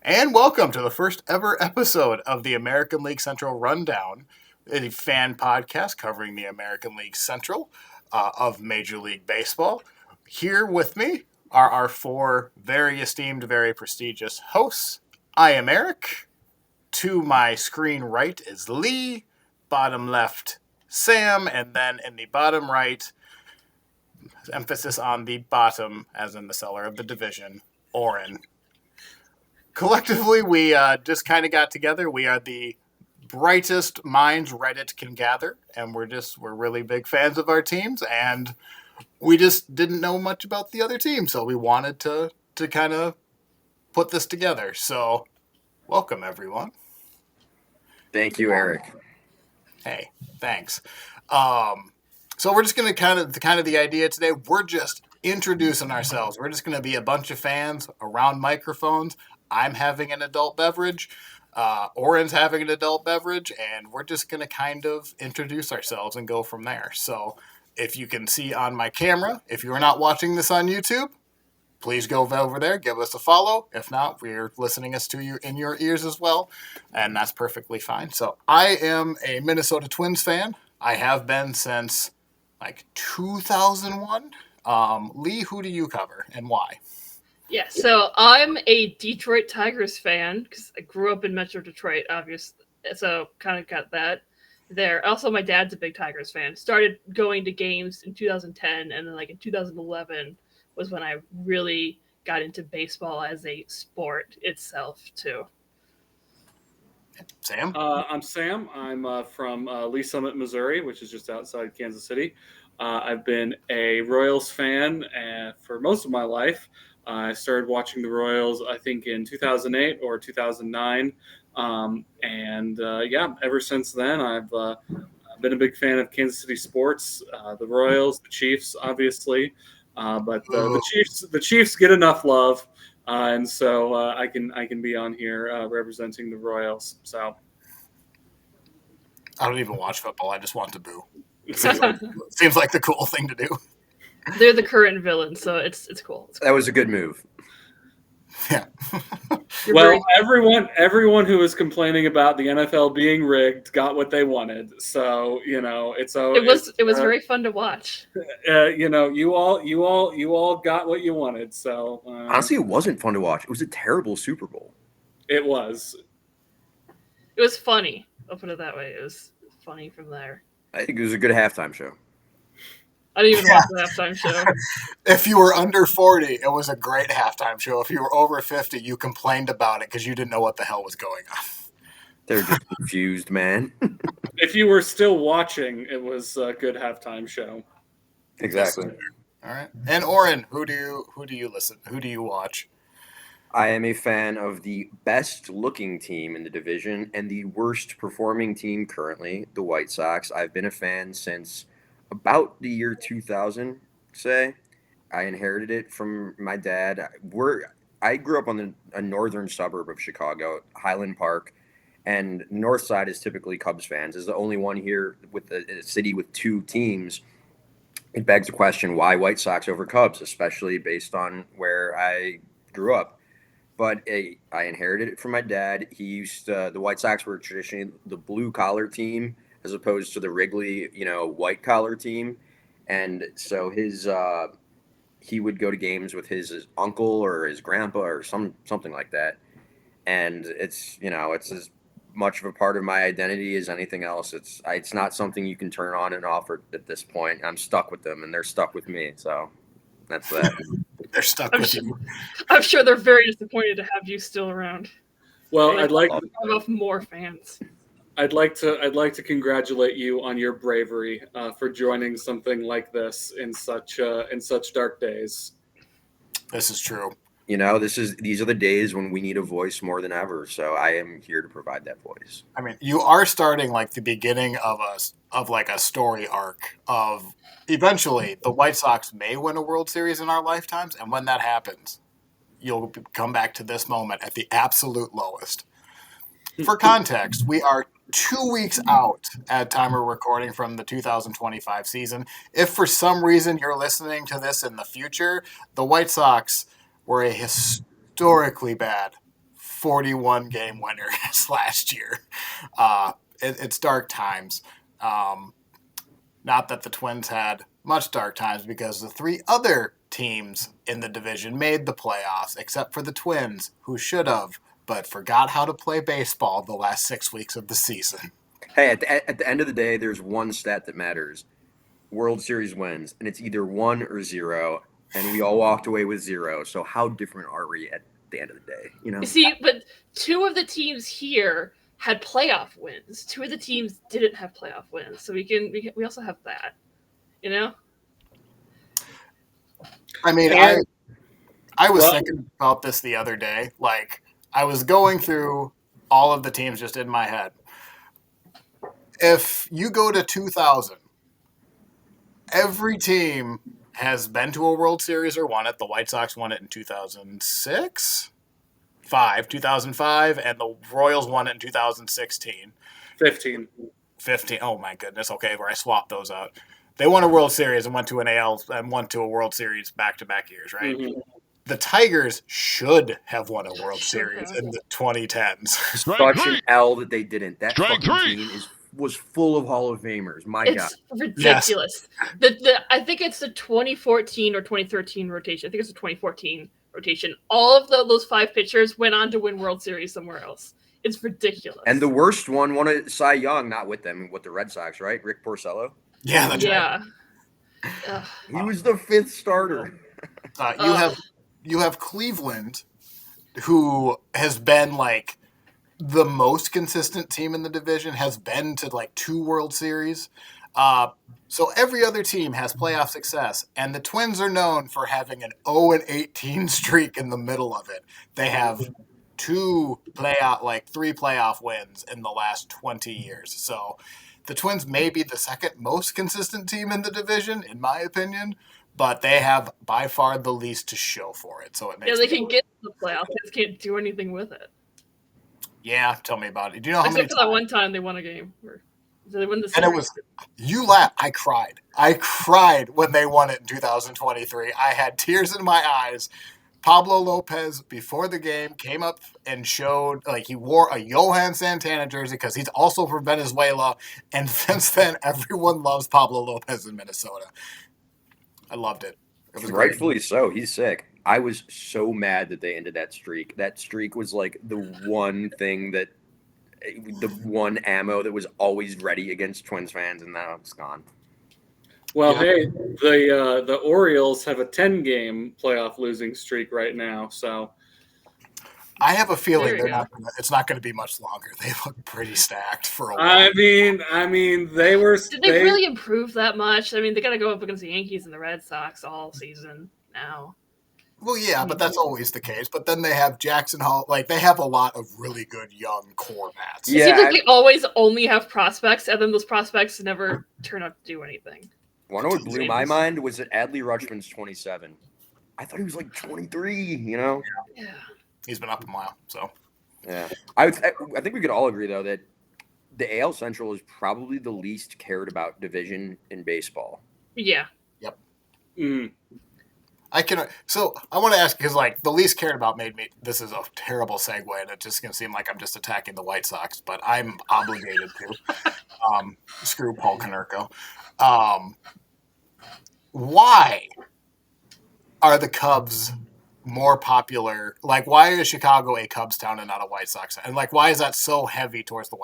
And welcome to the first ever episode of the American League Central Rundown, a fan podcast covering the American League Central of Major League Baseball. Here with me are our four very esteemed, very prestigious hosts. I am Eric. To my screen right is Lee. Bottom left, Sam. And then in the bottom right, emphasis on the bottom, as in the cellar of the division, Oren. Collectively, we just kind of got together. We are the brightest minds Reddit can gather, and we're really big fans of our teams, and we just didn't know much about the other team, so we wanted to kind of put this together. So, welcome everyone. Thank you, Eric. Hey, thanks. So we're just gonna kind of the idea today. We're just introducing ourselves. We're just gonna be a bunch of fans around microphones. I'm having an adult beverage. Oren's having an adult beverage, and we're just going to kind of introduce ourselves and go from there. So if you can see on my camera, if you're not watching this on YouTube, please go over there, give us a follow. If not, we're listening us to you in your ears as well, and that's perfectly fine. So I am a Minnesota Twins fan. I have been since like 2001. Lee, who do you cover and why? Yeah, so I'm a Detroit Tigers fan because I grew up in Metro Detroit, obviously. So kind of got that there. Also, my dad's a big Tigers fan. Started going to games in 2010, and then like in 2011 was when I really got into baseball as a sport itself too. Sam? I'm Sam. I'm from Lee Summit, Missouri, which is just outside Kansas City. I've been a Royals fan for most of my life. I started watching the Royals, I think, in 2008 or 2009. Ever since then, I've been a big fan of Kansas City sports, the Royals, the Chiefs, obviously. But the Chiefs get enough love. And so I can be on here representing the Royals. So I don't even watch football. I just want to boo. Seems like the cool thing to do. They're the current villains, so it's cool. That was a good move. Yeah. Well, everyone who was complaining about the NFL being rigged got what they wanted. So it was very fun to watch. You all got what you wanted. So honestly, it wasn't fun to watch. It was a terrible Super Bowl. It was. It was funny. I'll put it that way. It was funny from there. I think it was a good halftime show. I didn't even watch the halftime show. If you were under 40, it was a great halftime show. If you were over 50, you complained about it because you didn't know what the hell was going on. They're just confused, man. If you were still watching, it was a good halftime show. Exactly. All right. And Oren, who do you listen? Who do you watch? I am a fan of the best looking team in the division and the worst performing team currently, the White Sox. I've been a fan since about the year 2000, say. I inherited it from my dad. I grew up on a northern suburb of Chicago, Highland Park, and north side is typically Cubs fans. Is the only one here with a city with two teams. It begs the question, why White Sox over Cubs, especially based on where I grew up. But I inherited it from my dad. The White Sox were traditionally the blue collar team as opposed to the Wrigley, white collar team. And so he would go to games with his uncle or his grandpa or something like that. And it's as much of a part of my identity as anything else. It's not something you can turn on and off at this point. I'm stuck with them and they're stuck with me. So that's that. They're stuck with you. I'm sure they're very disappointed to have you still around. Well, I'd like to have more fans. I'd like to congratulate you on your bravery for joining something like this in such dark days. This is true. These are the days when we need a voice more than ever. So I am here to provide that voice. I mean, you are starting like the beginning of a story arc of eventually the White Sox may win a World Series in our lifetimes, and when that happens, you'll come back to this moment at the absolute lowest. For context, we are 2 weeks out at time of recording from the 2025 season. If for some reason you're listening to this in the future, the White Sox were a historically bad 41 game winners last year. It's dark times. Not that the Twins had much dark times, because the three other teams in the division made the playoffs, except for the Twins, who should have, but forgot how to play baseball the last 6 weeks of the season. Hey, at the end of the day, there's one stat that matters: World Series wins, and it's either 1 or 0, and we all walked away with 0. So how different are we at the end of the day? You know. See, but two of the teams here had playoff wins. Two of the teams didn't have playoff wins, so we also have that. You know. I mean, And- I was Well- thinking about this the other day. Like, I was going through all of the teams just in my head. If you go to 2000, every team has been to a World Series or won it. The White Sox won it in 2006, 2005, and the Royals won it in 2016. 15. 15. Oh my goodness. Okay, where I swapped those out. They won a World Series and went to an AL and went to a World Series back-to-back years, right? Mhm. The Tigers should have won a World Should Series have. in the 2010s. Such an L that they didn't. That Strike fucking three. team was full of Hall of Famers. My God. It's ridiculous. I think it's the 2014 or 2013 rotation. I think it's the 2014 rotation. All of those 5 pitchers went on to win World Series somewhere else. It's ridiculous. And the worst one won a Cy Young, not with them, with the Red Sox, right? Rick Porcello. Yeah, that's right. yeah. Ugh. He was the 5th starter. You have Cleveland, who has been like the most consistent team in the division, has been to like 2 World Series. So every other team has playoff success, and the Twins are known for having an 0-18 streak in the middle of it. They have 3 playoff wins in the last 20 years. So the Twins may be the second most consistent team in the division, in my opinion, but they have by far the least to show for it. So it makes Yeah, they can get to the playoffs. They just can't do anything with it. Yeah, tell me about it. Do you know how many Except for that times? one time they won a game. They won the And series. it was, you laughed. I cried. I cried when they won it in 2023. I had tears in my eyes. Pablo Lopez, before the game, came up and showed, like, he wore a Johan Santana jersey because he's also from Venezuela. And since then, everyone loves Pablo Lopez in Minnesota. I loved it. It was great. Rightfully so. He's sick. I was so mad that they ended that streak. That streak was like the one ammo that was always ready against Twins fans, and now it's gone. Well, Yeah. hey, the Orioles have a 10-game playoff losing streak right now, so I have a feeling There you go. it's not going to be much longer. They look pretty stacked for a while. I mean, they were. Did they really improve that much? I mean, they got to go up against the Yankees and the Red Sox all season now. Well, yeah, but that's always the case. But then they have Jackson Hall. Like, they have a lot of really good young core bats. It Yeah, seems like they always only have prospects, and then those prospects never turn out to do anything. One of what blew my mind was that Adley Rutschman's 27. I thought he was like 23. You know. Yeah. He's been up a while, so. Yeah. I think we could all agree though that the AL Central is probably the least cared about division in baseball. Yeah. Mm. So I want to ask, because like the least cared about made me. This is a terrible segue, and it's just gonna seem like I'm just attacking the White Sox, but I'm obligated to. Screw Paul Konerko. Why are the Cubs more popular? Like, why is Chicago a Cubs town and not a White Sox? And like, why is that so heavy towards the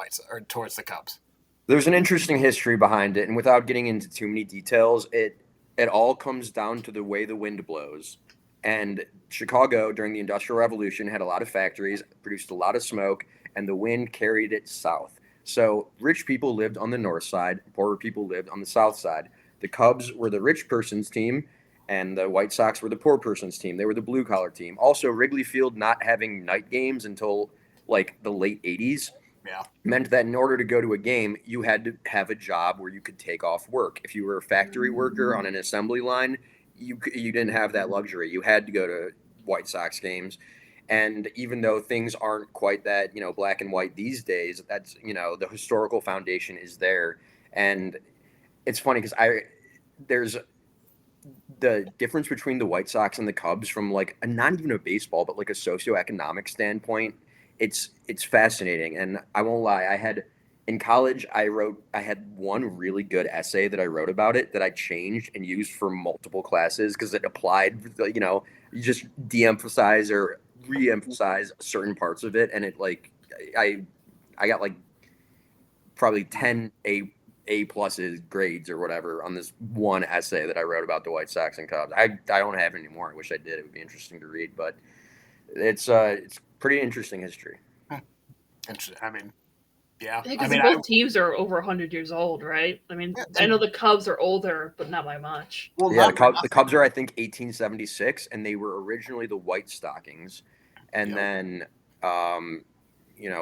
towards the Cubs? There's an interesting history behind it, and without getting into too many details, it all comes down to the way the wind blows. And Chicago, during the Industrial Revolution, had a lot of factories, produced a lot of smoke, and the wind carried it south. So rich people lived on the north side, poorer people lived on the south side. The Cubs were the rich person's team, and the White Sox were the poor person's team. They were the blue-collar team. Also, Wrigley Field not having night games until like the late 80s meant that in order to go to a game, you had to have a job where you could take off work. If you were a factory worker on an assembly line, you didn't have that luxury. You had to go to White Sox games. And even though things aren't quite that, black and white these days, that's, the historical foundation is there. And it's funny because there's the difference between the White Sox and the Cubs from like not even a baseball, but like a socioeconomic standpoint it's fascinating, and I won't lie. In college, I had one really good essay that I wrote about it that I changed and used for multiple classes because it applied. You just de-emphasize or re-emphasize certain parts of it, and it like I I got like probably 10 A pluses grades or whatever on this one essay that I wrote about the White Sox and Cubs. I don't have it anymore. I wish I did. It would be interesting to read, but it's pretty interesting history. Interesting. I mean, yeah. Yeah, I because mean, both teams are over 100 years old, right? I mean, I know the Cubs are older, but not by much. well, Yeah, not for The nothing. Cubs are I think 1876, and they were originally the White Stockings, and Yep. then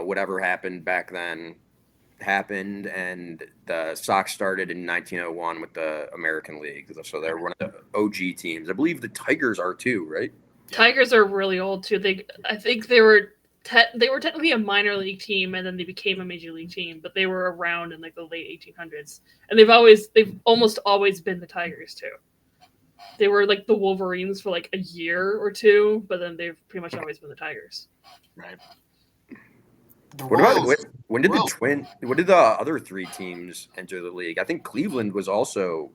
whatever happened back then happened, and the Sox started in 1901 with the American League. So they're one of the OG teams. I believe the Tigers are too, right? Yeah. Tigers are really old too. I think they were technically a minor league team, and then they became a major league team. But they were around in like the late 1800s, and they've almost always been the Tigers too. They were like the Wolverines for like a year or two, but then they've pretty much always been the Tigers. Right. The What about Royals. when did the twin? What did the other three teams enter the league? I think Cleveland was also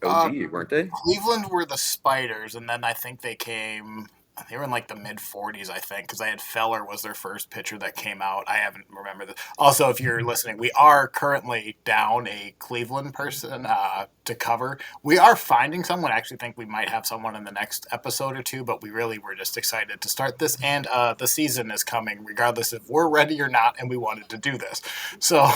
OG, weren't they? Cleveland were the Spiders, and then I think they came. They were in like the mid 40s, I think, because they had Feller was their first pitcher that came out. I haven't remembered this. Also, if you're listening, we are currently down a Cleveland person to cover. We are finding someone. I actually think we might have someone in the next episode or two, but we really were just excited to start this, and the season is coming, regardless if we're ready or not, and we wanted to do this. So,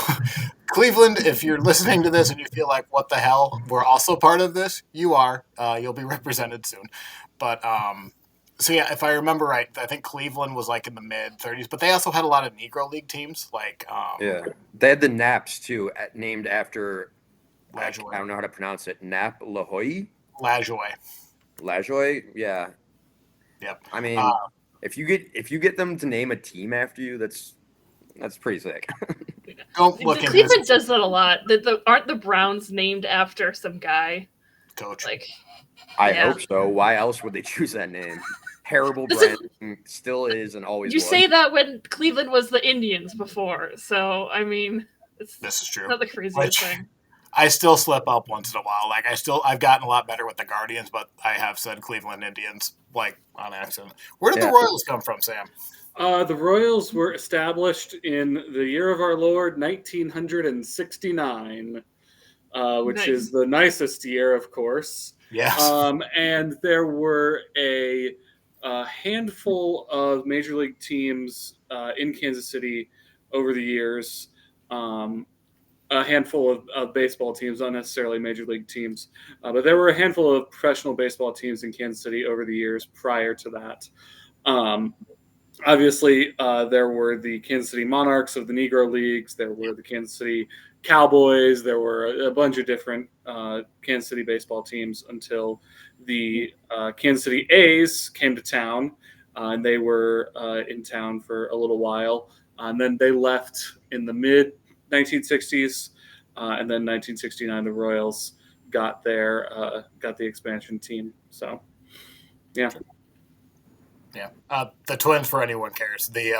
Cleveland, if you're listening to this and you feel like, what the hell, we're also part of this, you are. You'll be represented soon. But, so yeah, if I remember right, I think Cleveland was like in the mid 30s, but they also had a lot of Negro League teams, like Yeah, they had the Naps too, named after I Lajoie. don't know how to pronounce it. Nap Lajoie, Lajoie. Lajoie. Yeah, Yep. I mean, if you get them to name a team after you, that's pretty sick. Don't look into Cleveland this, does that a lot. Aren't the Browns named after some guy? coach. Like, I yeah. hope so. Why else would they choose that name? Terrible This is- branding, still is and always You was. say that when Cleveland was the Indians before, so I mean, it's This is true. not the craziest Which thing. I still slip up once in a while. Like I've gotten a lot better with the Guardians, but I have said Cleveland Indians like on accident. Where did the Royals come from, Sam? The Royals were established in the year of our Lord, 1969, which Nice. is the nicest year, of course. Yes. And there were a handful of major league teams in Kansas City over the years. A handful of baseball teams, not necessarily major league teams, but there were a handful of professional baseball teams in Kansas City over the years prior to that. Obviously, there were the Kansas City Monarchs of the Negro Leagues. There were the Kansas City Cowboys. There were a bunch of different Kansas City baseball teams until the Kansas City A's came to town, and they were in town for a little while. And then they left in the mid 1960s, and then 1969 the Royals got the expansion team. So, yeah. Yeah. The Twins, for anyone cares, they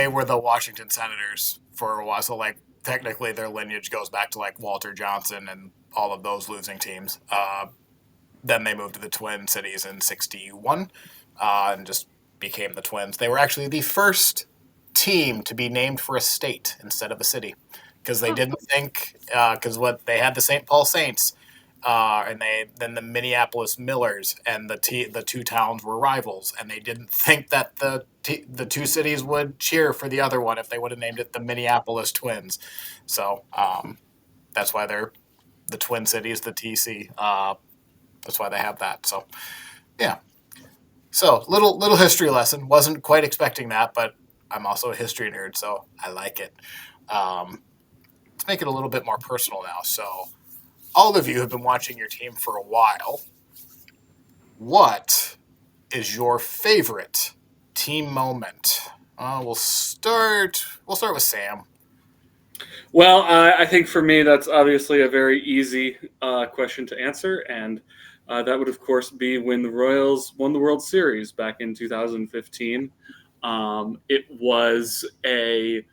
were the Washington Senators for a while. So like technically their lineage goes back to like Walter Johnson and all of those losing teams. Then they moved to the Twin Cities in '61 and just became the Twins. They were actually the first team to be named for a state instead of a city because they didn't think because what they had the St. Paul Saints and then the Minneapolis Millers and the two towns were rivals and they didn't think that the two cities would cheer for the other one if they would have named it the Minneapolis Twins. So that's why they're the Twin Cities, the TC. That's why they have that. So yeah. So little history lesson. Wasn't quite expecting that, but I'm also a history nerd, so I like it. Let's make it a little bit more personal now. So, all of you have been watching your team for a while. What is your favorite team moment? We'll start with Sam. Well, I think for me, that's obviously a very easy question to answer. And that would, of course, be when the Royals won the World Series back in 2015. It was a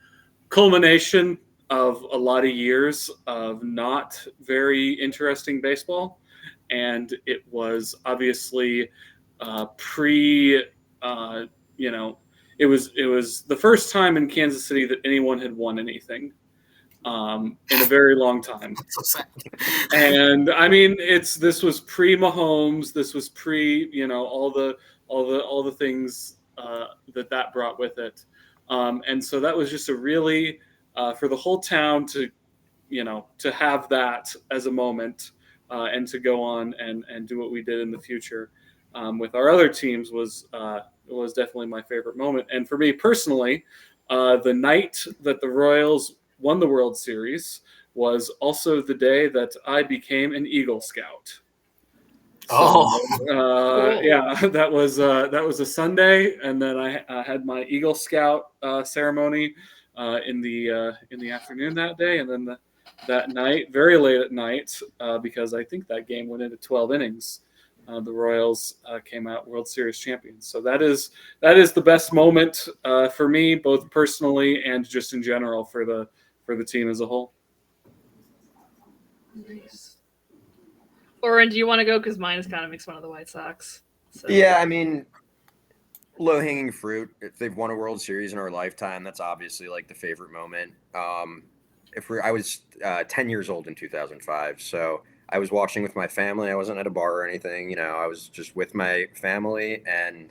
culmination of a lot of years of not very interesting baseball, and it was obviously pre, you know, it was the first time in Kansas City that anyone had won anything in a very long time. So sad. And I mean, this was pre Mahomes. This was pre, all the things that brought with it. And so that was just a really for the whole town to to have that as a moment and to go on and do what we did in the future with our other teams was definitely my favorite moment. And for me personally, the night that the Royals won the World Series was also the day that I became an Eagle Scout. So Cool. yeah, that was a Sunday, and then I had my Eagle Scout ceremony in the afternoon that day, and then that night, very late at night, because I think that game went into 12 innings. The Royals came out World Series champions. So that is the best moment for me, both personally and just in general for the team as a whole. Nice. Oren, do you want to go? Because mine is kind of makes fun of the White Sox. So. Yeah, I mean, low hanging fruit. If they've won a World Series in our lifetime, that's obviously like the favorite moment. I was 10 years old in 2005, so I was watching with my family. I wasn't at a bar or anything. I was just with my family, and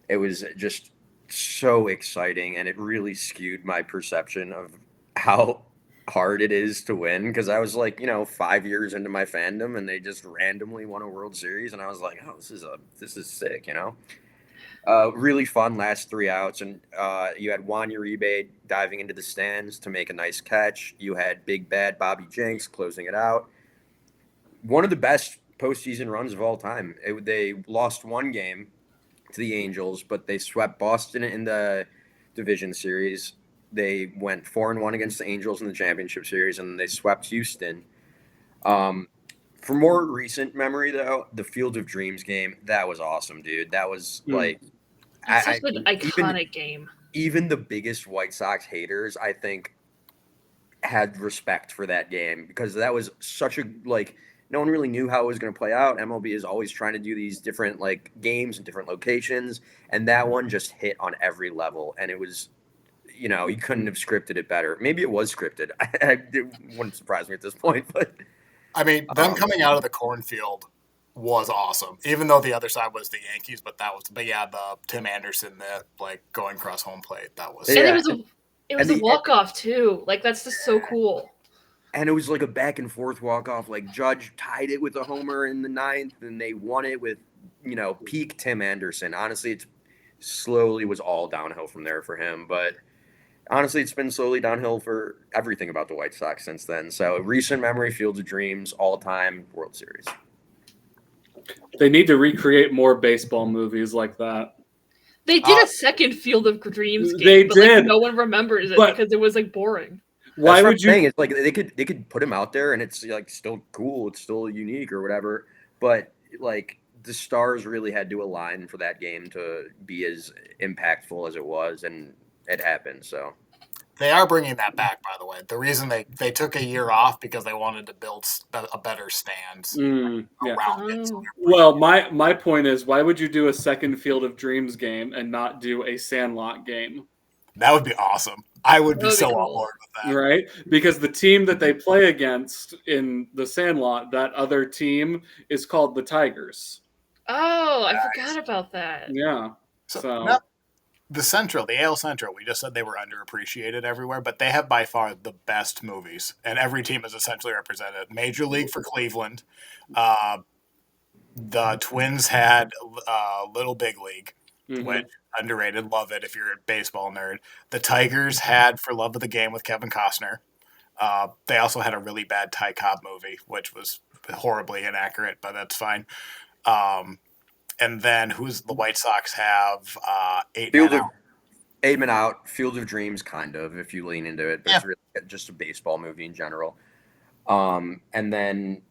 it was just so exciting, and it really skewed my perception of how hard it is to win because I was like, 5 years into my fandom, and they just randomly won a World Series, and I was like, oh, this is sick. Really fun last 3 outs, and you had Juan Uribe diving into the stands to make a nice catch. You had Big Bad Bobby Jenks closing it out. One of the best postseason runs of all time. They lost one game to the Angels, but they swept Boston in the division series. They went 4-1 against the Angels in the championship series, and they swept Houston. Um, for more recent memory, though, the Field of Dreams game, that was awesome, dude. That was like That's such an even iconic game. even the biggest White Sox haters, I think, had respect for that game because that was such a no one really knew how it was going to play out. MLB is always trying to do these different games in different locations, and that one just hit on every level, and it was you couldn't have scripted it better. Maybe it was scripted. It wouldn't surprise me at this point, but I mean, them coming out of the cornfield was awesome. Even though the other side was the Yankees, but yeah, the Tim Anderson that going across home plate, that was And yeah. it was a walk off too. Like that's just so cool. And it was like a back and forth walk off. Like Judge tied it with a homer in the ninth, and they won it with peak Tim Anderson. Honestly, it's slowly was all downhill from there for him, but honestly, it's been slowly downhill for everything about the White Sox since then. So recent memory, Field of Dreams, all-time World Series. They need to recreate more baseball movies like that. They did a second Field of Dreams game, they but did. no one remembers it because it was boring. Why would you? It's they could put him out there, and it's still cool, it's still unique or whatever. But the stars really had to align for that game to be as impactful as it was, and it happened. So they are bringing that back, by the way. The reason they took a year off because they wanted to build a better stance around it. So well, my point is, why would you do a second Field of Dreams game and not do a Sandlot game? That would be awesome. I would be so on board with that. Right? Because the team that they play against in the Sandlot, that other team is called the Tigers. Oh, I forgot about that. Yeah. So the AL Central, we just said they were underappreciated everywhere, but they have by far the best movies, and every team is essentially represented. Major League for Cleveland. The Twins had Little Big League, which underrated. Love it if you're a baseball nerd. The Tigers had For Love of the Game with Kevin Costner. They also had a really bad Ty Cobb movie, which was horribly inaccurate, but that's fine. And then who's the White Sox have? 8 Men Out. 8 Men Out, Field of Dreams, kind of, if you lean into it. But it's really just a baseball movie in general. And then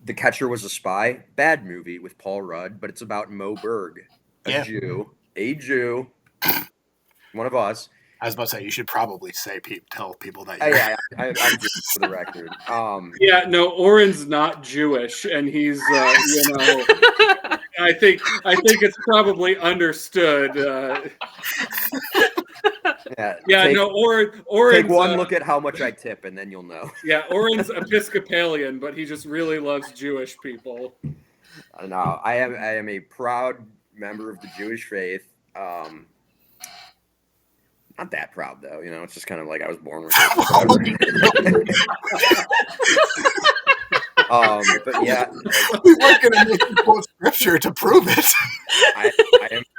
The Catcher Was a Spy, bad movie with Paul Rudd, but it's about Mo Berg, a Jew, one of us. I was about to say you should probably tell people that Oh, you're. yeah, I'm Jewish for the record. Yeah, no, Oren's not Jewish, and he's I think it's probably understood. Yeah, No, take Oren's one look at how much I tip, and then you'll know. Yeah, Oren's Episcopalian, but he just really loves Jewish people. No, I am a proud member of the Jewish faith. Not that proud though, it's just kind of like I was born with it. But yeah, we weren't going to make you quote scripture to prove it.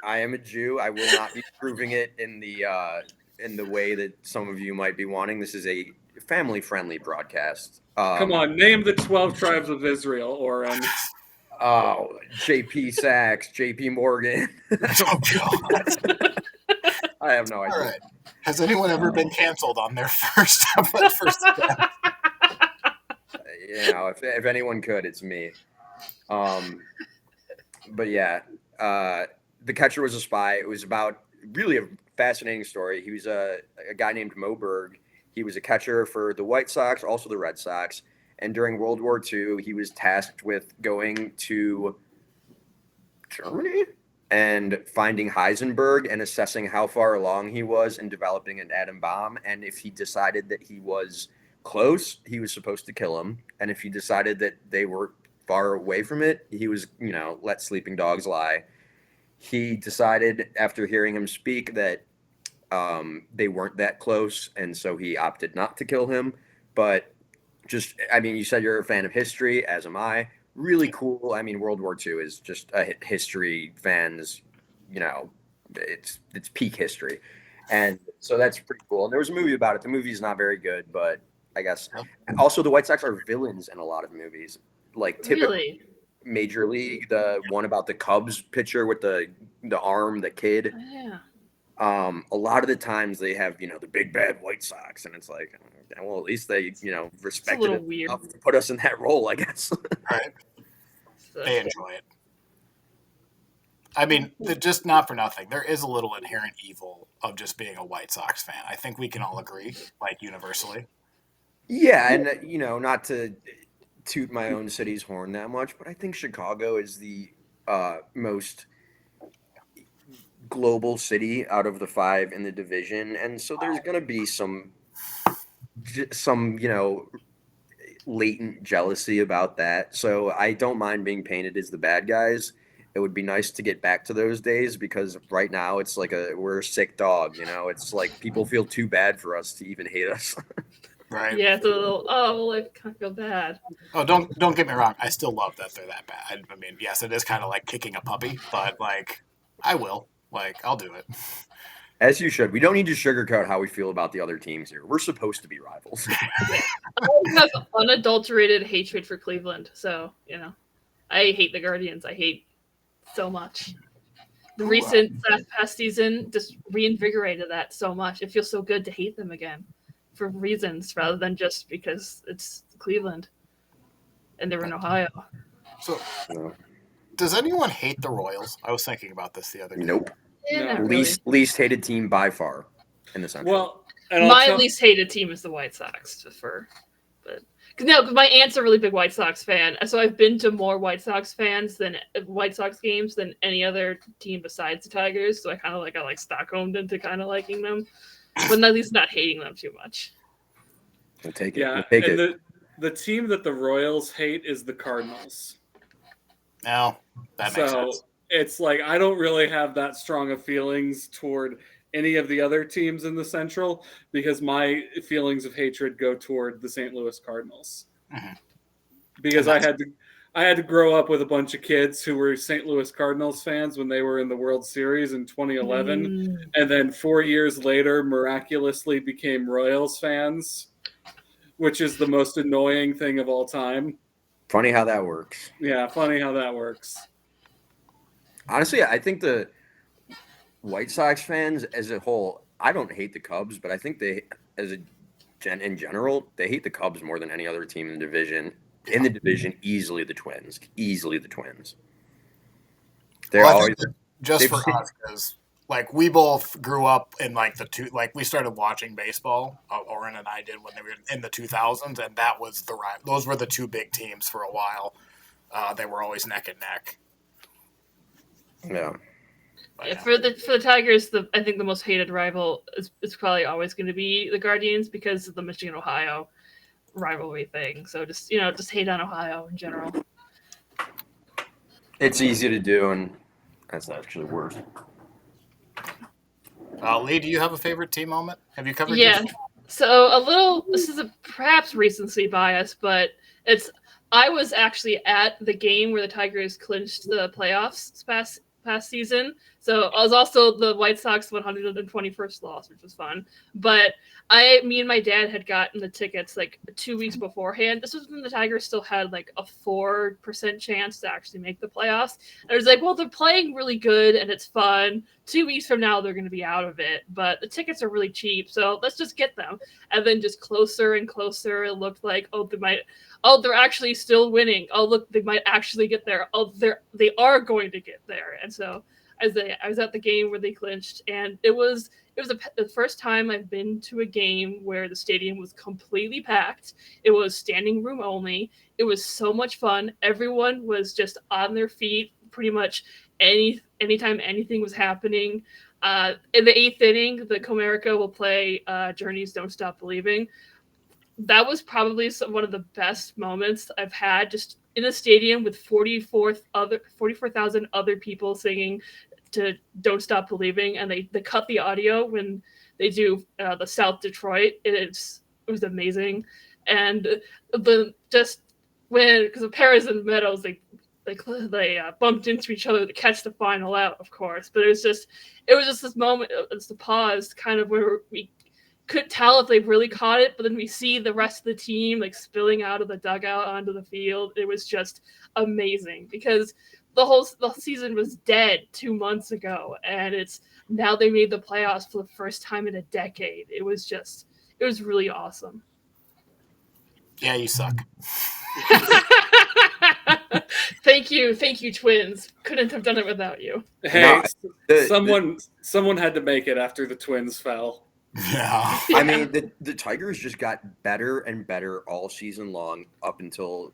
I am a Jew. I will not be proving it in the way that some of you might be wanting. This is a family-friendly broadcast. Come on, name the 12 tribes of Israel, Oren. J.P. Sachs, J.P. Morgan. Oh, God. I have no idea. All right. Has anyone ever been canceled on their first step? If anyone could, it's me. But yeah, The Catcher was a Spy. It was about really a fascinating story. He was a guy named Mo Berg. He was a catcher for the White Sox, also the Red Sox. And during World War II, he was tasked with going to Germany and finding Heisenberg and assessing how far along he was in developing an atom bomb. And if he decided that he was close, he was supposed to kill him. And if he decided that they were far away from it, he was, let sleeping dogs lie. He decided after hearing him speak that they weren't that close. And so he opted not to kill him. But you said you're a fan of history, as am I. Really cool. I mean, World War II is just a history fans, it's peak history. And so that's pretty cool. And there was a movie about it. The movie's not very good, but I guess also the White Sox are villains in a lot of movies. Like typically Major League, the one about the Cubs pitcher with the arm, the kid. Yeah. A lot of the times they have, the big bad White Sox, and it's like, well, at least they, respected it enough to put us in that role, I guess. Right. They enjoy it. I mean, just not for nothing. There is a little inherent evil of just being a White Sox fan. I think we can all agree, like universally. Yeah, and not to toot my own city's horn that much, but I think Chicago is the most global city out of the 5 in the division, and so there's going to be some latent jealousy about that. So I don't mind being painted as the bad guys. It would be nice to get back to those days, because right now it's like we're a sick dog, it's like people feel too bad for us to even hate us. Right. Yeah, it's a little, I kind of feel bad. Oh, don't get me wrong. I still love that they're that bad. I mean, yes, it is kind of like kicking a puppy, but I will. I'll do it. As you should. We don't need to sugarcoat how we feel about the other teams here. We're supposed to be rivals. I have unadulterated hatred for Cleveland, so I hate the Guardians. I hate so much. The recent past season just reinvigorated that so much. It feels so good to hate them again for reasons rather than just because it's Cleveland and they're in Ohio. So, does anyone hate the Royals? I was thinking about this the other day. Nope. Yeah, No. really. Least hated team by far in the Central. Well, my least hated team is the White Sox, because my aunt's a really big White Sox fan, so I've been to more White Sox games than any other team besides the Tigers. So I kind of got Stockholmed into kind of liking them, but at least not hating them too much. We'll take it. Yeah, we'll take and it. the team that the Royals hate is the Cardinals. No, that makes sense. It's like I don't really have that strong of feelings toward any of the other teams in the Central, because my feelings of hatred go toward the St. Louis Cardinals. Mm-hmm. Because I had to grow up with a bunch of kids who were St. Louis Cardinals fans when they were in the World Series in 2011, and then 4 years later miraculously became Royals fans, which is the most annoying thing of all time. Funny how that works. Yeah, funny how that works. Honestly, I think the White Sox fans as a whole, I don't hate the Cubs, but I think they, in general, they hate the Cubs more than any other team in the division. In the division, easily the Twins. They're always just for us, because like we both grew up in like we started watching baseball. Oren and I did when they were in the 2000s, and that was those were the two big teams for a while. They were always neck and neck. Yeah. Yeah, for the Tigers, I think the most hated rival is probably always going to be the Guardians because of the Michigan Ohio rivalry thing. So just hate on Ohio in general. It's easy to do, and that's actually worse. Lee, do you have a favorite team moment? Have you covered? Yeah. So this is a perhaps recency bias, but I was actually at the game where the Tigers clinched the playoffs past season. So I was also the White Sox 121st loss, which was fun. But me and my dad had gotten the tickets like 2 weeks beforehand. This was when the Tigers still had like a 4% chance to actually make the playoffs. And I was like, well, they're playing really good and it's fun. 2 weeks from now, they're going to be out of it. But the tickets are really cheap, so let's just get them. And then just closer and closer, it looked like, they're actually still winning. Oh, look, they might actually get there. Oh, they are going to get there. And so I was at the game where they clinched, and it was the first time I've been to a game where the stadium was completely packed. It was standing room only. It was so much fun. Everyone was just on their feet pretty much anytime anything was happening. In the 8th inning, the Comerica will play Journey's Don't Stop Believing. That was probably one of the best moments I've had, just in a stadium with 44,000 other people singing to Don't Stop Believing, and they cut the audio when they do the South Detroit. It was amazing. And because of Perez and Meadows, they bumped into each other to catch the final out, of course. But it was just this moment, it's the pause, kind of where we could tell if they really caught it, but then we see the rest of the team like spilling out of the dugout onto the field. It was just amazing because the season was dead 2 months ago, and now they made the playoffs for the first time in a decade. It was really awesome. Yeah, you suck. Thank you, Twins. Couldn't have done it without you. Hey, someone had to make it after the Twins fell. Yeah. I mean, the Tigers just got better and better all season long up until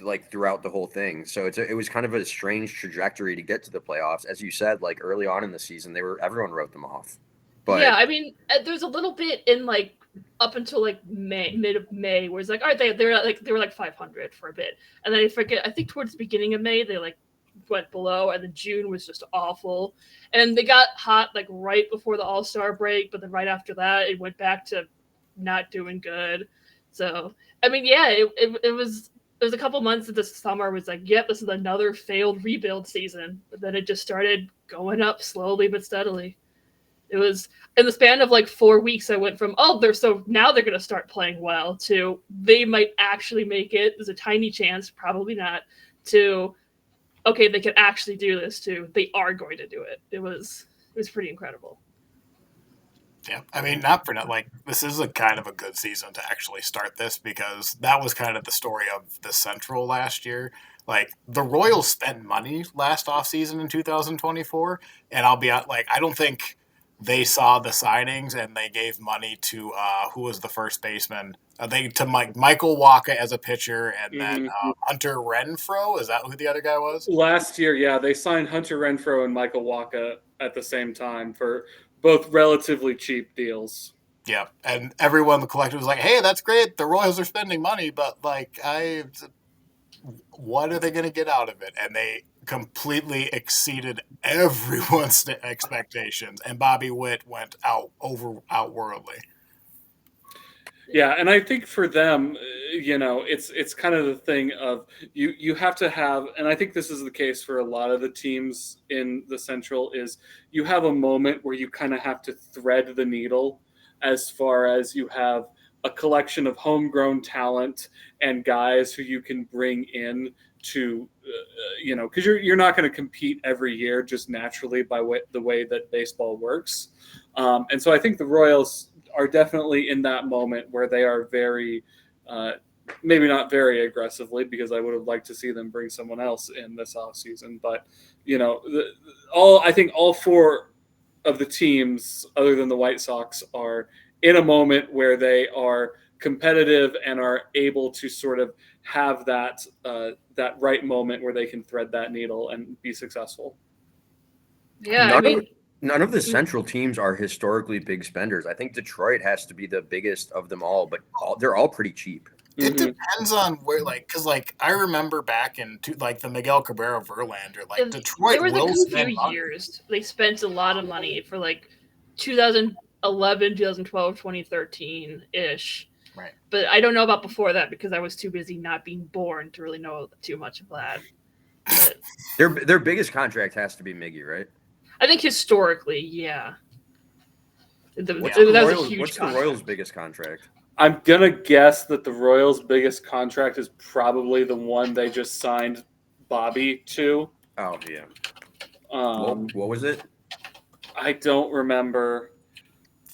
like throughout the whole thing. So it was kind of a strange trajectory to get to the playoffs. As you said, like early on in the season, everyone wrote them off. But yeah, I mean, there's a little bit in like up until like mid of May, where it's like, all right, they were like 500 for a bit, and then I think towards the beginning of May they like went below, and then June was just awful, and they got hot like right before the All-Star break, but then right after that it went back to not doing good. So I mean, yeah, it was. There was a couple months of this summer was like, yep, this is another failed rebuild season, but then it just started going up slowly but steadily. It was in the span of like 4 weeks. I went from now they're going to start playing well to they might actually make it. There's a tiny chance, probably not. To okay, they can actually do this. To they are going to do it. It was pretty incredible. Yeah, I mean, not for nothing. Like, this is a kind of a good season to actually start this because that was kind of the story of the Central last year. Like, the Royals spent money last offseason in 2024, and I'll be like, I don't think they saw the signings and they gave money to who was the first baseman? Michael Wacha as a pitcher, and then Hunter Renfroe. Is that who the other guy was? Last year, yeah, they signed Hunter Renfroe and Michael Wacha at the same time for both relatively cheap deals. Yeah, and everyone in the collective was like, "Hey, that's great. The Royals are spending money, but like, what are they going to get out of it?" And they completely exceeded everyone's expectations. And Bobby Witt went outworldly. Yeah, and I think for them, it's kind of the thing of you have to have, and I think this is the case for a lot of the teams in the Central, is you have a moment where you kind of have to thread the needle as far as you have a collection of homegrown talent and guys who you can bring in to, because you're not going to compete every year just naturally by the way that baseball works. And so I think the Royals are definitely in that moment where they are very, maybe not very aggressively, because I would have liked to see them bring someone else in this offseason. But, I think all four of the teams, other than the White Sox, are in a moment where they are competitive and are able to sort of have that that right moment where they can thread that needle and be successful. Yeah, I mean, None of the Central teams are historically big spenders. I think Detroit has to be the biggest of them all, but they're all pretty cheap. It depends on where, like, because like I remember back in like the Miguel Cabrera Verlander, like Detroit there was will a spend few money. years they spent a lot of money for like 2011, 2012, 2013 ish. Right. But I don't know about before that because I was too busy not being born to really know too much of that. But Their biggest contract has to be Miggy, right? I think historically, yeah. What's That was a huge what's the contract. Royals' biggest contract? I'm gonna guess that the Royals' biggest contract is probably the one they just signed Bobby to. Oh yeah. What was it? I don't remember.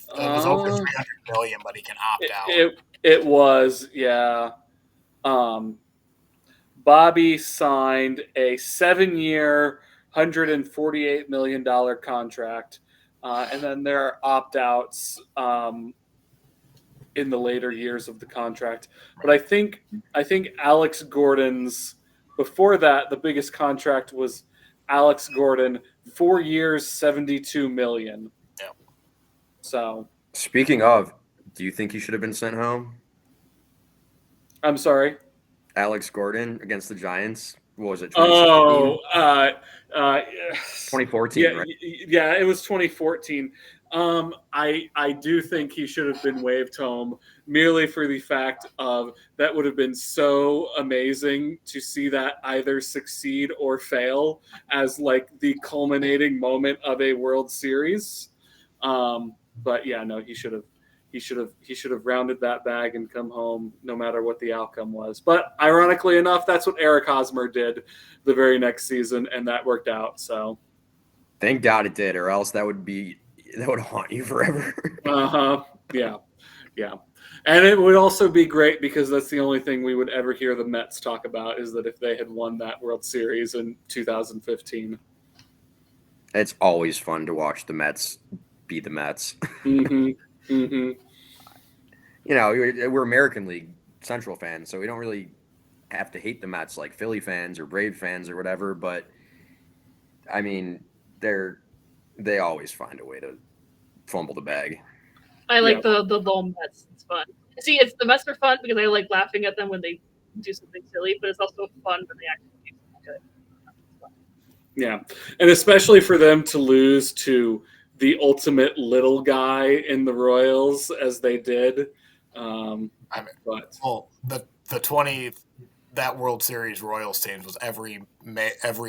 It was over 300 million, but he can opt out. It was, yeah. Bobby signed a 7-year, $148 million contract, and then there are opt-outs in the later years of the contract. But I think Alex Gordon's, before that, the biggest contract was Alex Gordon, 4 years, $72 million. Yeah. So, speaking of, do you think he should have been sent home? I'm sorry. Alex Gordon against the Giants. What was it? 2014, right? Yeah, it was 2014. I do think he should have been waived home merely for the fact of that would have been so amazing to see that either succeed or fail as like the culminating moment of a World Series. But yeah, no, he should have rounded that bag and come home no matter what the outcome was. But ironically enough, that's what Eric Hosmer did the very next season, and that worked out. So thank God it did, or else that would haunt you forever. Yeah. And it would also be great because that's the only thing we would ever hear the Mets talk about is that if they had won that World Series in 2015. It's always fun to watch the Mets be the Mets. You know, we're American League Central fans, so we don't really have to hate the Mets like Philly fans or Brave fans or whatever. But I mean, they always find a way to fumble the bag. I like the little Mets. It's fun. See, the Mets are fun because I like laughing at them when they do something silly, but it's also fun when they actually do something good. Yeah, and especially for them to lose to the ultimate little guy in the Royals as they did. That World Series Royals team was every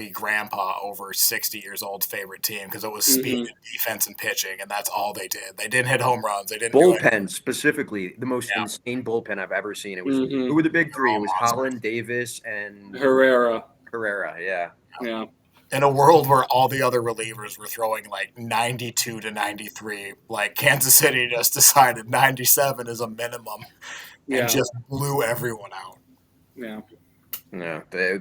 grandpa over 60 years old's favorite team because it was speed, defense, and pitching, and that's all they did. They didn't hit home runs. They didn't bullpen specifically the most insane bullpen I've ever seen. It was who were the big three? It was Holland, Davis, and Herrera. Yeah. In a world where all the other relievers were throwing like 92 to 93, like Kansas City just decided 97 is a minimum and just blew everyone out. Yeah.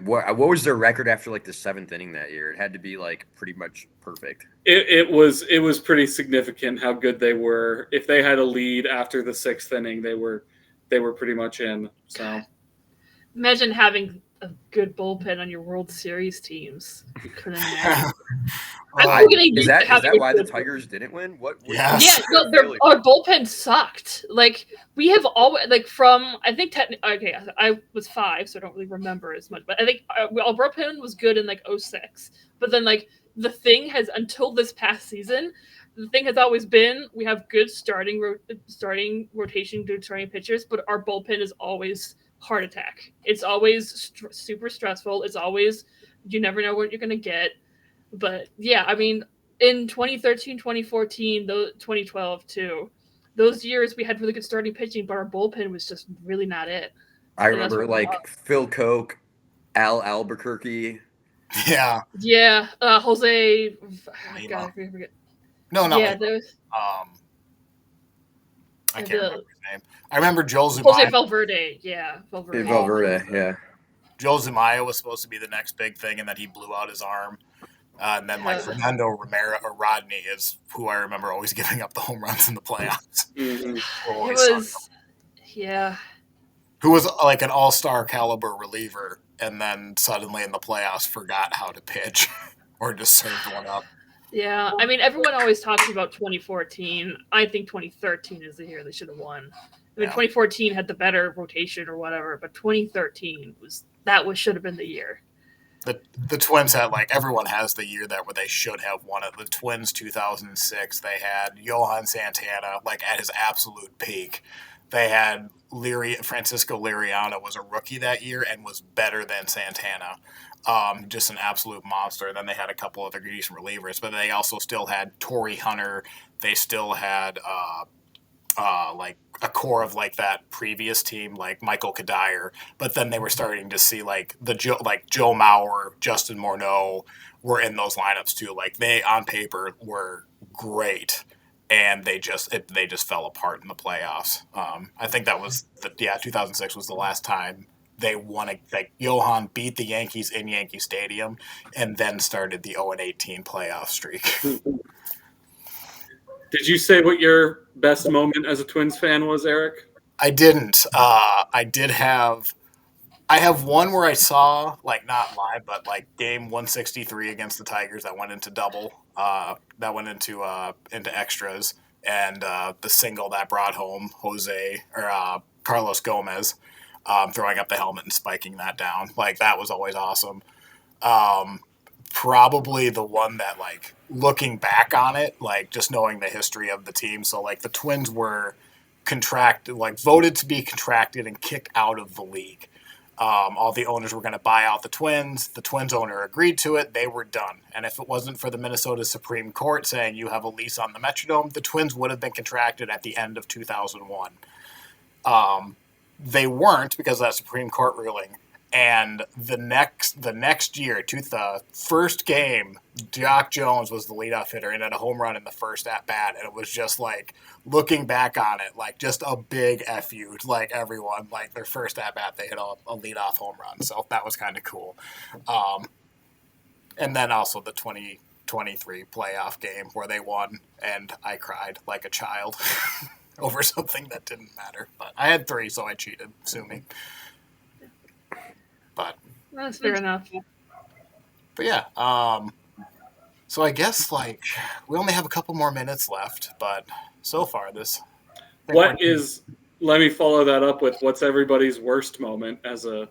What was their record after like the 7th inning that year? It had to be like pretty much perfect. It was pretty significant how good they were. If they had a lead after the 6th inning, they were pretty much in. So imagine having a good bullpen on your World Series teams. You couldn't imagine. Is that why the Tigers didn't win? Our bullpen sucked. Like we have always from I think okay, I was 5, so I don't really remember as much. But I think our bullpen was good in like 06. But then like the thing has until this past season, the thing has always been we have good starting rotation, good starting pitchers, but our bullpen is always heart attack. It's always super stressful. It's always you never know what you're gonna get. But yeah, I mean, in 2013, 2014, 2012 too, those years we had really good starting pitching, but our bullpen was just really not it. I remember like Phil Koch, Al Albuquerque. Yeah. Yeah. Jose. God, I forget. No. Yeah, there's. I can't remember his name. I remember Joel Zumaya. Jose Valverde. Yeah, Valverde. Yeah. Joel Zumaya was supposed to be the next big thing, and then he blew out his arm. And then like Fernando Romero or Rodney is who I remember always giving up the home runs in the playoffs. Mm-hmm. It was, yeah. Who was like an all-star caliber reliever, and then suddenly in the playoffs forgot how to pitch or just served one up. Yeah, I mean, everyone always talks about 2014. I think 2013 is the year they should have won. I mean, 2014 had the better rotation or whatever, but 2013 should have been the year. The Twins had, like, everyone has the year that where they should have won it. The Twins 2006, they had Johan Santana like at his absolute peak. They had Francisco Liriano was a rookie that year and was better than Santana. Just an absolute monster. Then they had a couple other decent relievers, but they also still had Torrey Hunter. They still had like a core of like that previous team, like Michael Kadire. But then they were starting to see like Joe Mauer, Justin Morneau were in those lineups too. Like they on paper were great, and they just fell apart in the playoffs. I think that was 2006 was the last time they won. Like Johan beat the Yankees in Yankee Stadium, and then started the 0-18 playoff streak. Did you say what your best moment as a Twins fan was, Eric? I didn't. I have one where I saw, like, not live, but like game 163 against the Tigers that went into double. That went into extras, and the single that brought home Carlos Gomez throwing up the helmet and spiking that down. Like that was always awesome. Probably the one that, like, looking back on it, like just knowing the history of the team. So like the Twins were voted to be contracted and kicked out of the league. All the owners were going to buy out the Twins. The Twins owner agreed to it. They were done. And if it wasn't for the Minnesota Supreme Court saying you have a lease on the Metrodome, the Twins would have been contracted at the end of 2001. They weren't because of that Supreme Court ruling. And the next year, the first game, Jock Jones was the leadoff hitter and had a home run in the first at bat, and it was just like looking back on it, like just a big fu to like everyone. Like their first at bat, they hit a leadoff home run, so that was kind of cool. And then also the 2023 playoff game where they won, and I cried like a child over something that didn't matter. But I had 3, so I cheated. Sue me. But that's fair enough. But yeah, so I guess like we only have a couple more minutes left, but so far this. Let me follow that up with what's everybody's worst moment as a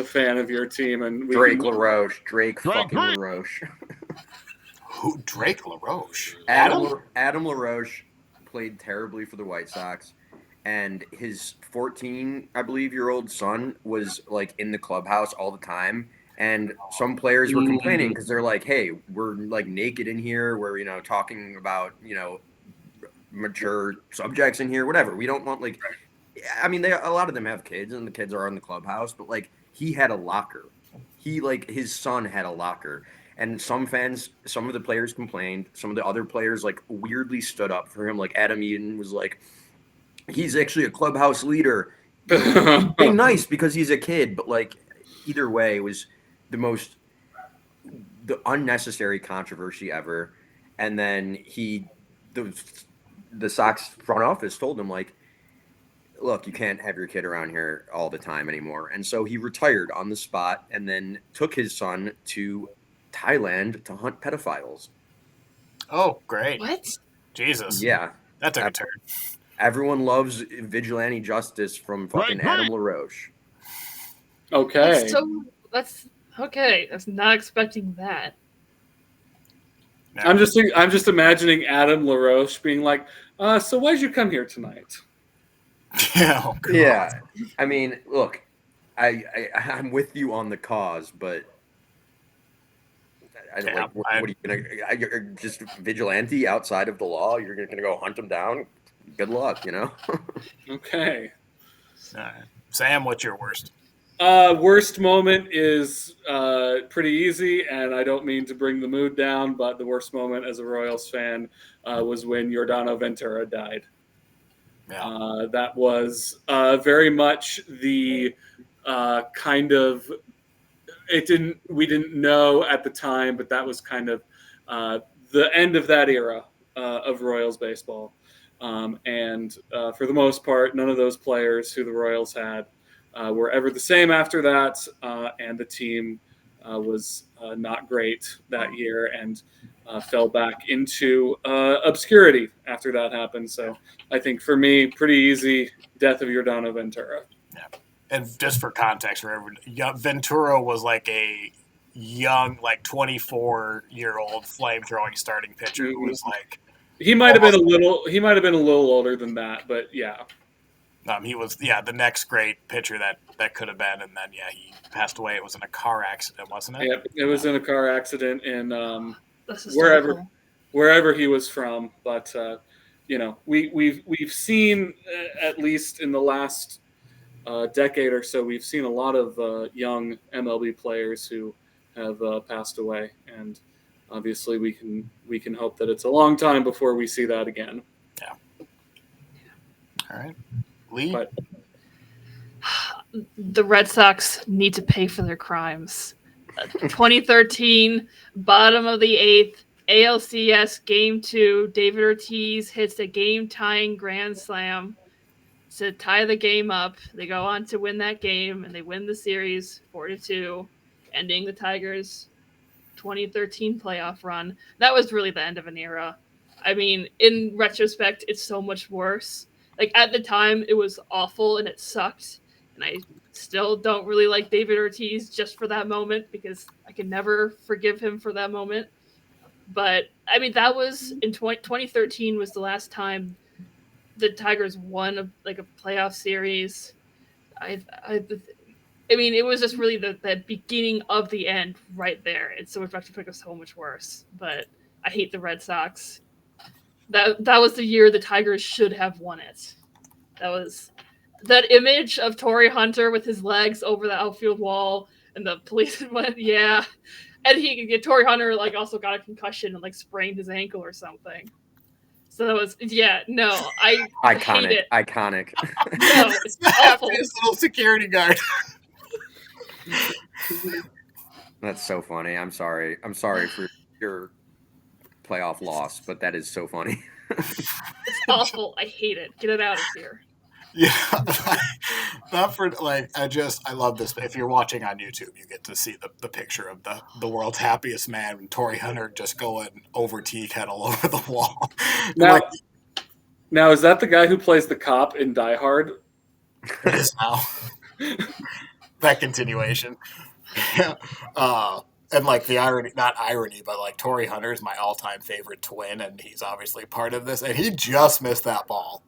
fan of your team, and Drake fucking LaRoche. Who? Drake LaRoche? Adam LaRoche played terribly for the White Sox. And his 14, I believe, year old son was like in the clubhouse all the time. And some players were complaining because they're like, hey, we're like naked in here. We're, talking about, mature subjects in here, whatever. We don't want a lot of them have kids and the kids are in the clubhouse, but like he had a locker. His son had a locker. And some of the players complained. Some of the other players like weirdly stood up for him. Like Adam Eaton was like, he's actually a clubhouse leader. Being nice because he's a kid, but like either way, it was the unnecessary controversy ever. And then the Sox front office told him like, look, you can't have your kid around here all the time anymore. And so he retired on the spot and then took his son to Thailand to hunt pedophiles. Oh, great. What? Jesus. Yeah. That took a turn. Everyone loves vigilante justice from fucking Adam LaRoche. Okay. That's okay. I was not expecting that. No. I'm just imagining Adam LaRoche being like, so why'd you come here tonight? Oh, God. Yeah. I mean, look, I'm with you on the cause, but what are you gonna? You're just vigilante outside of the law. You're gonna go hunt them down. Good luck, Okay. All right. Sam, what's your worst? Worst moment is pretty easy, and I don't mean to bring the mood down, but the worst moment as a Royals fan was when Yordano Ventura died. Yeah. That was very much the kind of We didn't know at the time, but that was kind of the end of that era of Royals baseball. And for the most part, none of those players who the Royals had were ever the same after that, and the team was not great that year and fell back into obscurity after that happened. So I think for me, pretty easy death of Yordano Ventura. Yeah. And just for context, Ventura was like a young, like 24-year-old flame throwing starting pitcher who was like he might have been a little older than that, but yeah. He was the next great pitcher that could have been, and then he passed away. It was in a car accident, wasn't it? Yep, it was in a car accident in wherever wherever he was from. But we've seen at least in the last decade or so, we've seen a lot of young MLB players who have passed away, and obviously we can hope that it's a long time before we see that again. Yeah. All right, Lee. But the Red Sox need to pay for their crimes. 2013, bottom of the eighth, ALCS Game 2, David Ortiz hits a game-tying grand slam to tie the game up. They go on to win that game, and they win the series 4-2, ending the Tigers' 2013 playoff run. That was really the end of an era. I mean, in retrospect, it's so much worse. Like, at the time, it was awful and it sucked, and I still don't really like David Ortiz just for that moment because I can never forgive him for that moment. But I mean, that was in 2013 was the last time the Tigers won a playoff series. I mean, it was just really the beginning of the end right there. And so it actually was so much worse. But I hate the Red Sox. That was the year the Tigers should have won it. That was that image of Torrey Hunter with his legs over the outfield wall, and the policeman went, yeah. And Torrey Hunter also got a concussion and sprained his ankle or something. So that was I hate it. Iconic. No, it's awful. His little security guard. That's so funny. I'm sorry for your playoff loss, but that is so funny. It's awful. I hate it. Get it out of here. Yeah, not for I love this. If you're watching on YouTube, you get to see the picture of the world's happiest man and Torrey Hunter just going over tea kettle over the wall. Now is that the guy who plays the cop in Die Hard? It is now. That continuation. And the irony, not irony, but Torrey Hunter is my all-time favorite twin, and he's obviously part of this. And he just missed that ball.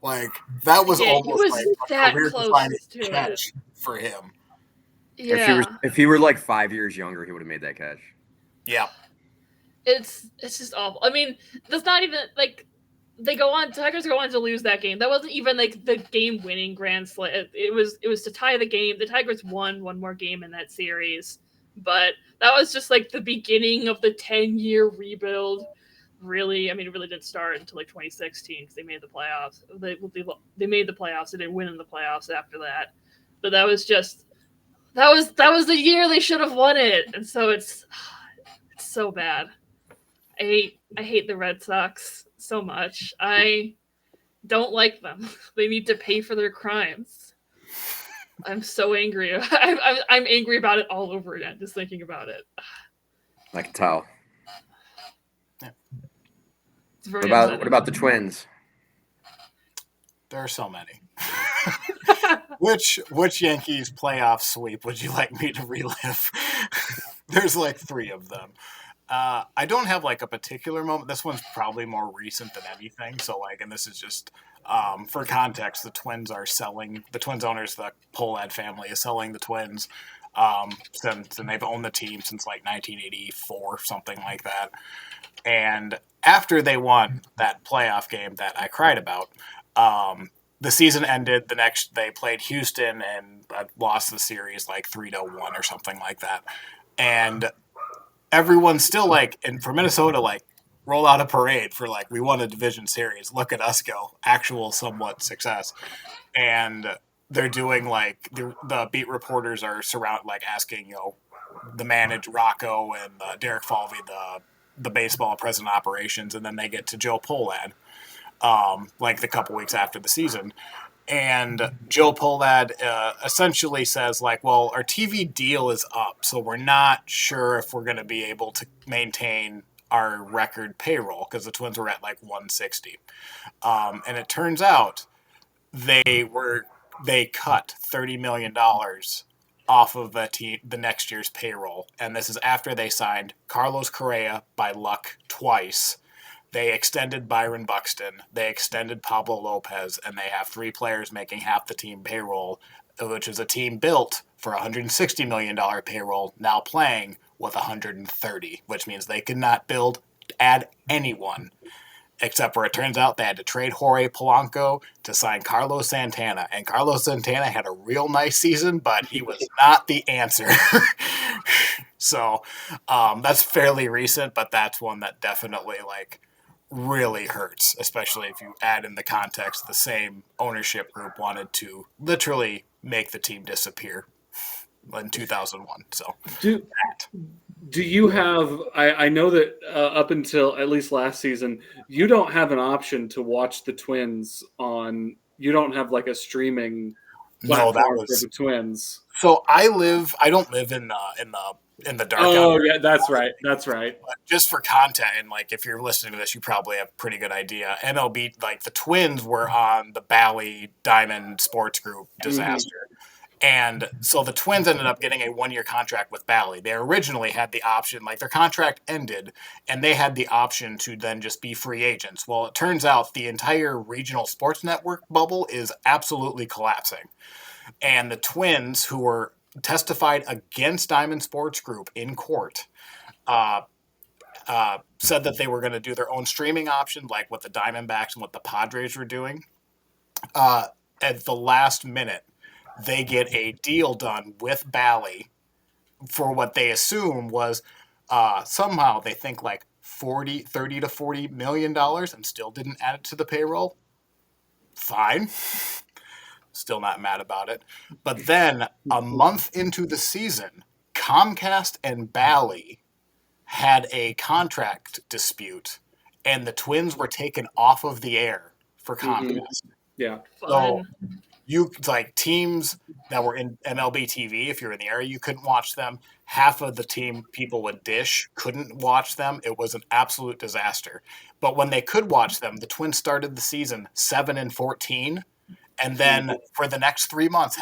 That was almost a career-defining catch for him. Yeah. If he were 5 years younger, he would have made that catch. Yeah. It's just awful. I mean, that's not even Tigers go on to lose that game. That wasn't even the game-winning grand slam. It was to tie the game. The Tigers won one more game in that series. But that was just the beginning of the 10-year rebuild. Really, I mean, it really didn't start until 2016 because they made the playoffs. They made the playoffs. They didn't win in the playoffs after that. But that was the year they should have won it, and so it's so bad. I hate the Red Sox so much. I don't like them. They need to pay for their crimes. I'm so angry. I'm angry about it all over again, just thinking about it. I can tell. Yeah. What about the Twins? There are so many. Which Yankees playoff sweep would you like me to relive? There's 3 of them. I don't have a particular moment. This one's probably more recent than anything. So and this is just for context. The Twins owners, the Pohlad family, is selling the Twins since, and they've owned the team since 1984, something like that. And after they won that playoff game that I cried about, the season ended. They played Houston and lost the series 3-1 or something like that. And everyone's still and for Minnesota, roll out a parade for we won a division series. Look at us go. Actual somewhat success. And they're doing the beat reporters are asking, the manager Rocco and Derek Falvey, the baseball president of operations, and then they get to Joe Polad, like the couple weeks after the season. And Joe Polad essentially says, like, well, our TV deal is up, so we're not sure if we're going to be able to maintain our record payroll, because the Twins were at like 160. And it turns out they cut $30 million off of the next year's payroll. And this is after they signed Carlos Correa by luck twice. They extended Byron Buxton. They extended Pablo Lopez, and they have 3 players making half the team payroll, which is a team built for a $160 million payroll, now playing with 130, which means they could not add anyone, except for it turns out they had to trade Jorge Polanco to sign Carlos Santana. And Carlos Santana had a real nice season, but he was not the answer. So that's fairly recent, but that's one that definitely, like, really hurts, especially if you add in the context the same ownership group wanted to literally make the team disappear in 2001. So do you have? I know that up until at least last season, you don't have an option to watch the Twins on. You don't have like a streaming platform for the Twins. So I don't live in the dark. Oh yeah, that's right. That's right. But just for content, and like if you're listening to this, you probably have a pretty good idea. MLB, like the Twins were on the Bally Diamond Sports Group disaster. Mm-hmm. And so the Twins ended up getting a 1-year contract with Bally. They originally had the option, like their contract ended, and they had the option to then just be free agents. Well, it turns out the entire regional sports network bubble is absolutely collapsing. And the Twins, who were testified against Diamond Sports Group in court, said that they were going to do their own streaming option, like what the Diamondbacks and what the Padres were doing. At the last minute, they get a deal done with Bally for what they assume was somehow they think like $30 to $40 million and still didn't add it to the payroll. Fine. Still not mad about it. But then a month into the season, Comcast and Bally had a contract dispute, and the Twins were taken off of the air for Comcast. Mm-hmm. Yeah. So you like teams that were in MLB TV, if you're in the area, you couldn't watch them. Half of the team people with Dish couldn't watch them. It was an absolute disaster. But when they could watch them, the Twins started the season 7-14. And then for the next 3 months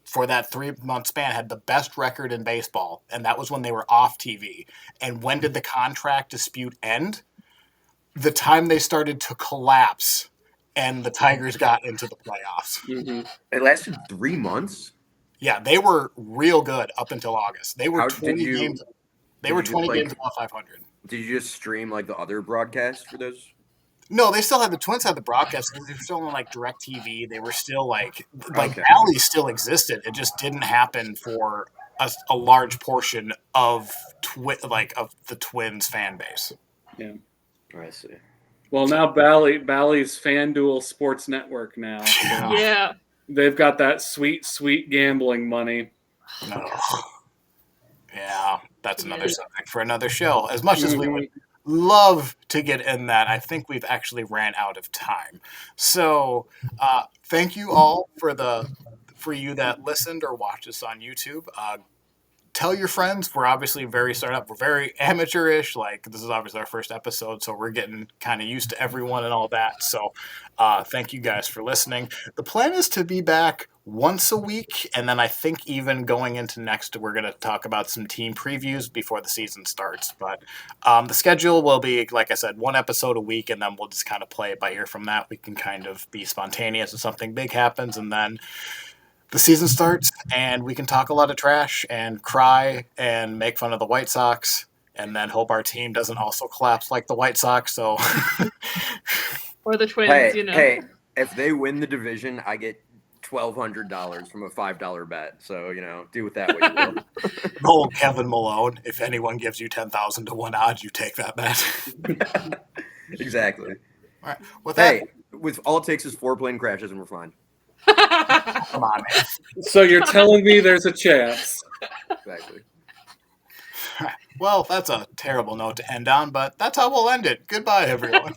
for that 3-month span, had the best record in baseball. And that was when they were off TV. And when did the contract dispute end? The time they started to collapse and the Tigers got into the playoffs. Mm-hmm. It lasted 3 months? Yeah, they were real good up until August. They were 20 games. They were 20 games above 500. Did you just stream like the other broadcasts for those? No, the Twins had the broadcast. They were still on like DirecTV. They were still like Bally still existed. It just didn't happen for a large portion of the Twins fan base. Yeah, I see. Well, now Bally's FanDuel Sports Network now. So yeah, they've got that sweet gambling money. No. Yeah, that's another subject for another show. As much as we would love to get in that, I think we've actually ran out of time. So thank you all for you that listened or watched us on YouTube. Tell your friends. We're obviously very started up. We're very amateurish. Like, this is obviously our first episode, so we're getting kind of used to everyone and all that. So thank you guys for listening. The plan is to be back once a week, and then I think even going into next, we're going to talk about some team previews before the season starts. But the schedule will be, like I said, 1 episode a week, and then we'll just kind of play it by ear from that. We can kind of be spontaneous if something big happens, and then the season starts, and we can talk a lot of trash and cry and make fun of the White Sox, and then hope our team doesn't also collapse like the White Sox. So, or the Twins, Hey, if they win the division, I get $1,200 from a $5 bet. So, do with that what you will. Oh, Kevin Malone, if anyone gives you 10,000 to 1 odds, you take that bet. Exactly. All right. With that, with all it takes is 4 plane crashes and we're fine. Come on, man. So you're telling me there's a chance? Exactly. Well, that's a terrible note to end on, but that's how we'll end it. Goodbye, everyone.